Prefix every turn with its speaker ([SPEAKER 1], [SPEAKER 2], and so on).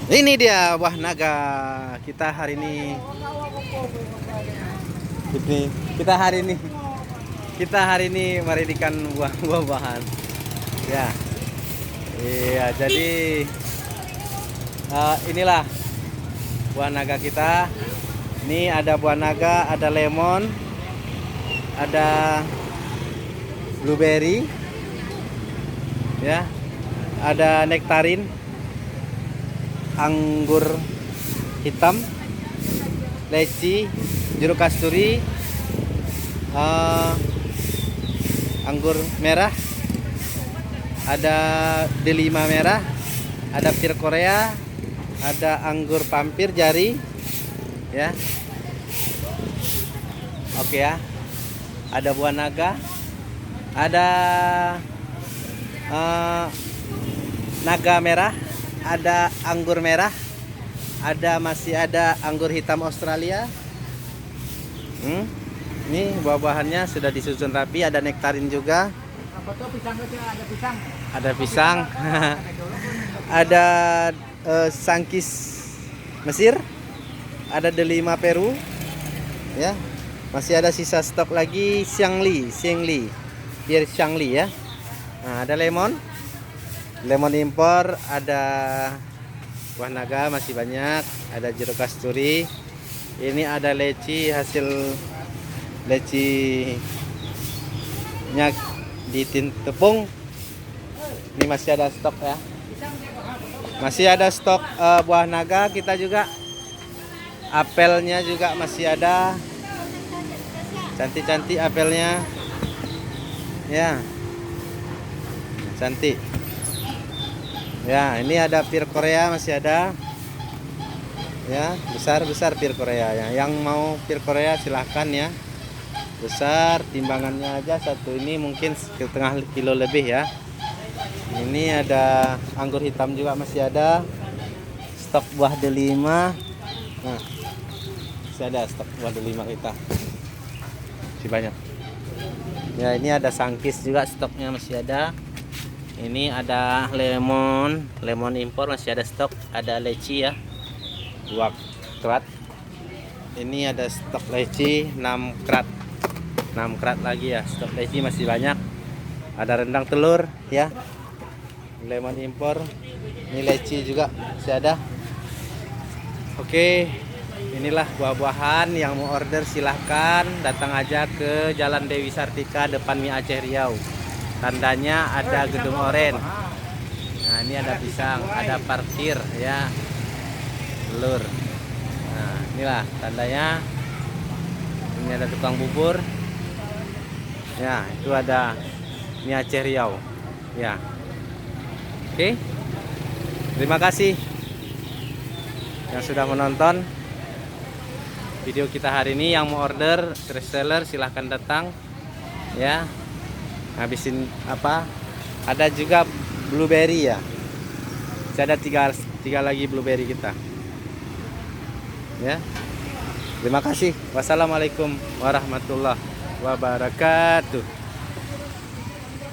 [SPEAKER 1] Ini dia buah naga kita hari ini. Ini kita hari ini meridikan buah-buahan. Ya, iya. Jadi inilah buah naga kita. Ini ada buah naga, ada lemon, ada blueberry, ya, ada nektarin, anggur hitam, leci, jeruk kasturi, anggur merah, ada delima merah, ada pir Korea, ada anggur pampir jari, ya. Oke ya. Ada buah naga, ada naga merah, ada anggur merah, masih ada anggur hitam Australia. Ini buah-buahannya sudah disusun rapi. Ada nektarin juga. Ada pisang. Ada sangkis Mesir. Ada delima Peru. Ya, masih ada sisa stok lagi Xiangli, Pierre Xiangli ya. Nah, ada lemon impor, ada buah naga masih banyak, ada jeruk kasturi. Ini ada leci, hasil lecinya di tepung. Ini masih ada stok ya. Masih ada stok buah naga kita juga. Apelnya juga masih ada. Cantik-cantik apelnya. Ya. Cantik. Ya, ini ada pir Korea masih ada. Ya, besar pir Korea ya. Yang mau pir Korea silahkan ya. Besar, timbangannya aja satu ini mungkin setengah kilo lebih ya. Ini ada anggur hitam juga masih ada. Stok buah delima. Nah, masih ada stok buah delima kita. Masih banyak. Ya, ini ada sangkis juga stoknya masih ada. Ini ada lemon impor masih ada stok. Ada leci ya, 2 krat. Ini ada stok leci 6 krat. 6 krat lagi ya, stok leci masih banyak. Ada rendang telur ya, lemon impor. Ini leci juga masih ada. Oke, inilah buah-buahan. Yang mau order silahkan datang aja ke Jalan Dewi Sartika depan Mie Aceh Riau. Tandanya ada gedung oren. Nah, ini ada pisang, ada parkir ya, telur. Nah, inilah tandanya. Ini ada tukang bubur. Ya, itu ada Mie Aceh Riau. Ya. Oke. Terima kasih yang sudah menonton video kita hari ini. Yang mau order reseller silahkan datang ya. Habisin apa? Ada juga blueberry ya. Ada tiga lagi blueberry kita. Ya. Terima kasih. Wassalamualaikum warahmatullahi wabarakatuh.